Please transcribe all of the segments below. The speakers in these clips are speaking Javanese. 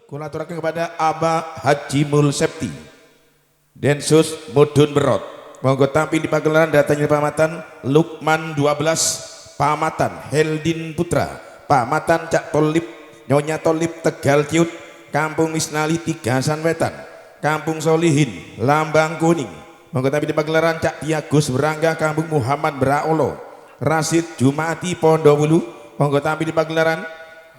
kula aturaken kepada Aba Haji Mulsepti Densus Mudun Berot. Monggo tampil di pagelaran datanya pamatan Lukman 12, pamatan Heldin Putra, pamatan Cak Tolip Nyonya Tolip Tegal Ciut, Kampung Misnali Tigasan Wetan, Kampung Solihin Lambang Kuning. Monggo tampil di pagelaran Cak Tiagus Berangga, Kampung Muhammad Beraolo, Rasid Jumati Pondowulu. Monggo tampil di pagelaran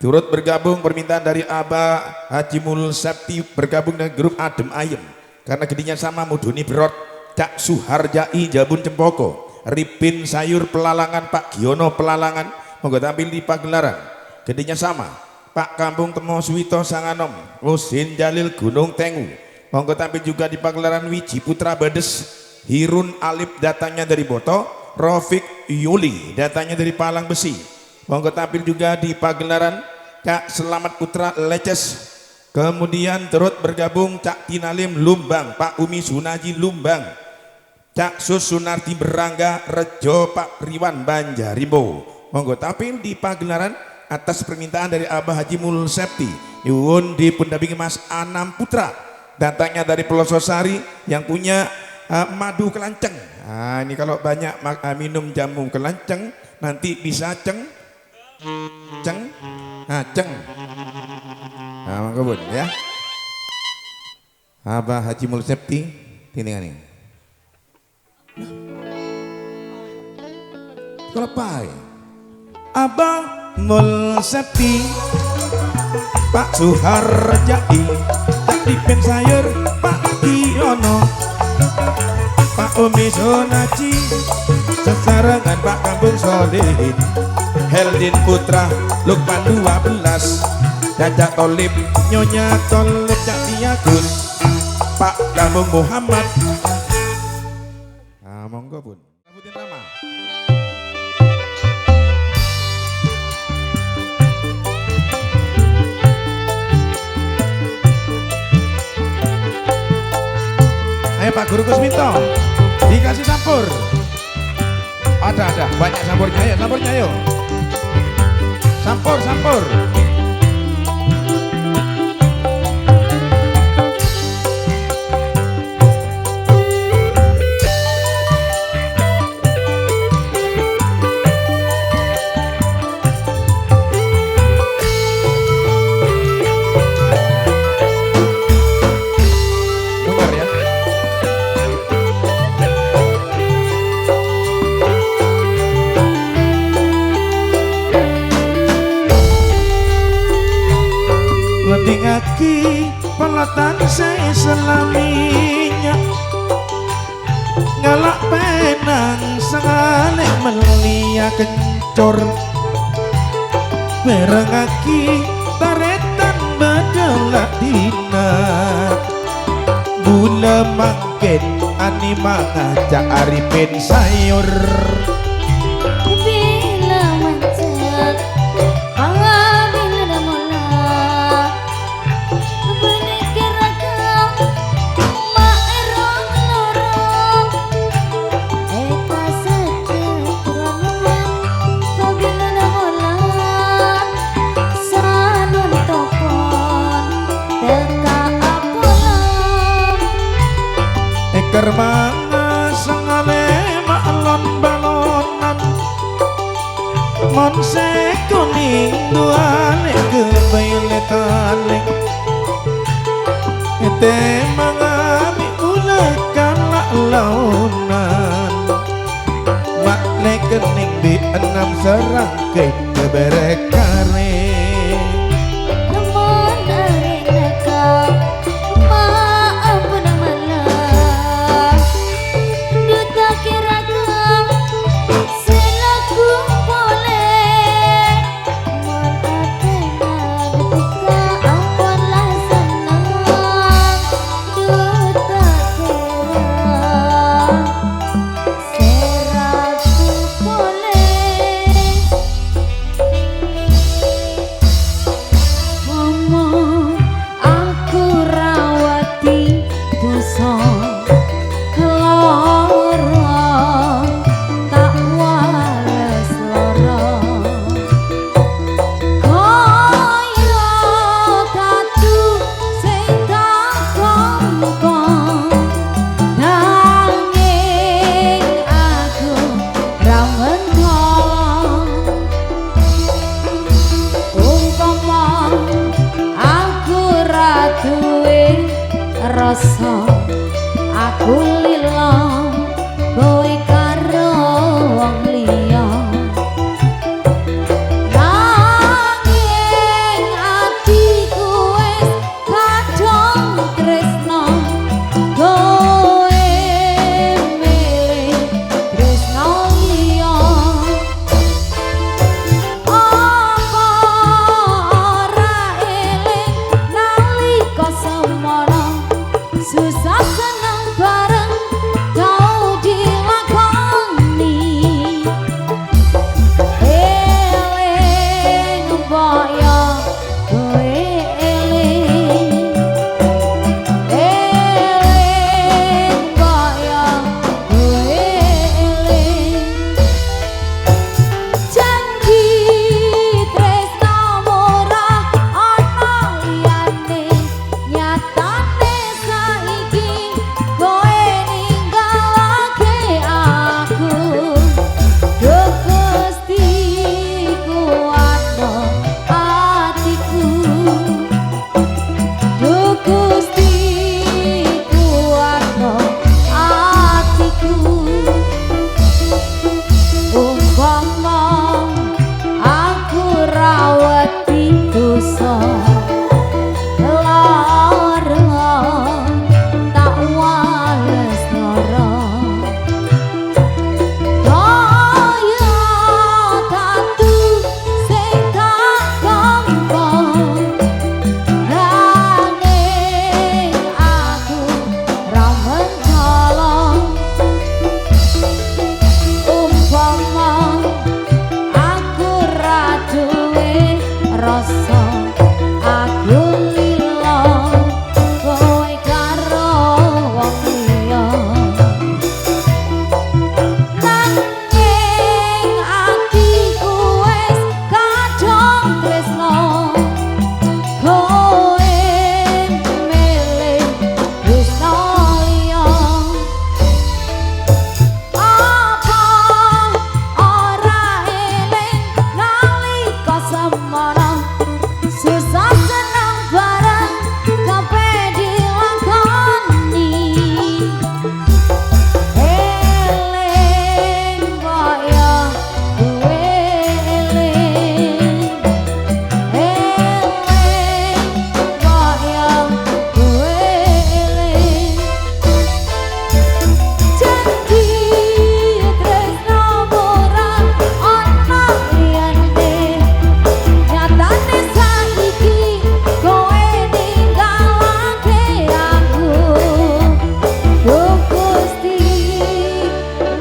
turut bergabung permintaan dari Aba Haji Mulsepti bergabung dengan grup Adem Ayem karena gedinya sama Muduni Berot, Cak Suharjai Jabun Cempoko, Ripin Sayur Pelalangan, Pak Giono Pelalangan. Monggo tampil di pagelaran gedinya sama Pak Kampung Temo Suwito Sanganom, Husin Jalil Gunung Tengu. Monggo tampil juga di pagelaran Wiji Putra Bades, Hirun Alip datangnya dari Boto, Rofik Yuli datangnya dari Palang Besi. Monggo tampil juga di pagelaran Cak Selamat Putra Leces. Kemudian turut bergabung Cak Tinalim Lumbang, Pak Umi Sunaji Lumbang, Cak Sus Sunarti Berangga Rejo, Pak Riwan Banjarimbo. Monggo tampil di pagelaran atas permintaan dari Abah Haji Mulsepti. Nyuwun di pendampingi Mas Anam Putra, datangnya dari Pelososari yang punya madu kelanceng. Nah, ini kalau banyak minum jamu kelanceng nanti bisa ceng. Nah, monggo Bun ya. Abah Haji Mulsepti tiningani. Kalau pai Abah Mulsepti, Pak Suharjai, Cak Dipin Sayur, Pak Giono, Pak Umi Sonaci, sesarengan Pak Kampung Solihin, Heldin Putra Lukman 12, Cak Tolip Nyonya Tolip, Cak Tiagus, Pak Kampung Muhammad. Nah, monggo Bun. Sebutin nama. Ayo Pak Guru Kusminto, dikasih sampur. Ada banyak sampurnya, ayo. Sampur. Dengar ya. Lendingaki pelatan saya selaminya, ngalak penang sengalek melia kencor, merengaki taretan bedelak dina, gula mangket anima ngajak Arifin Sayur. Kermana sengale maklon balonan, monse kuning duane kebayletane, ete mangami ulekan lak launan, makle kening di 6 serangkai keberek kare. rasa aku lila kowe karo wong liya nanging atiku wis kadung tresno kowe milih tresno liya apa ora eling nalika semono susah seneng bareng kau dilakoni eling boyo kowe eling boyo kowe eling janji tresno murah ana liyane nyatane saiki kowe ninggalake aku Duh Gusti kuwatno atiku Duh Gusti kuwatno atiku umpama aku rawati dosa lara tak wales lara kaya tatu sing tak gampang nanging aku ra mentolong umpama aku ra duwe rasa aku lila kowe karo wong liya nanging atiku wis kadung tresno kowe milih tresno liya apa ora eling nalika semono susah seneng bareng kabeh dilakoni eling boyo kowe eling boyo kowe eling janji tresno murah ana liyane nyatane saiki kowe ninggalake aku Duh Gusti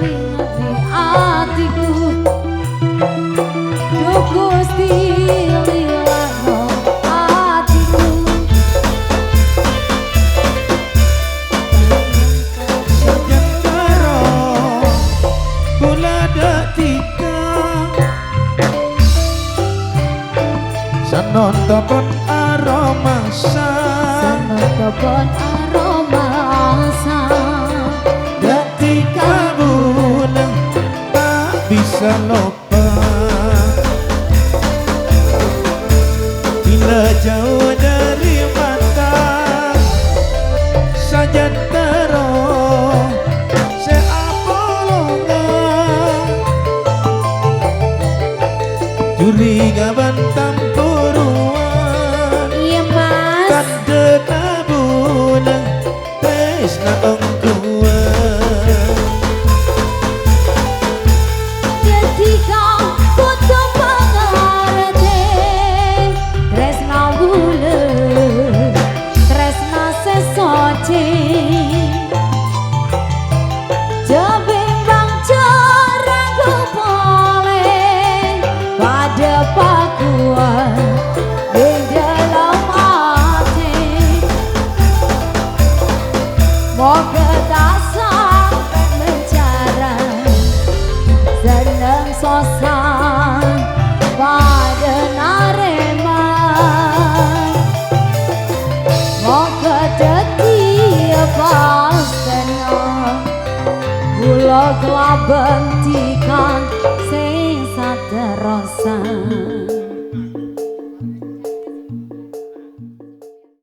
lingati atiku Duh Gusti lilano atiku Sejahtera bola detika Sanonton aromasa Sanotopon aroma asa Detika bulan tak bisa lupa Bila jauh dari mata Saja terus seapolongan Curiga bantang puruan iya mas Tanda tabunan Tesna engkuan ketika butuh pengerti tresna bulet tresna sesoci jebimbang jarangku boleh pada pakuan di dalam hati moga tak sampai menjarah seneng sosan pada nareman moga tetia pas tenang kula kelabang tikan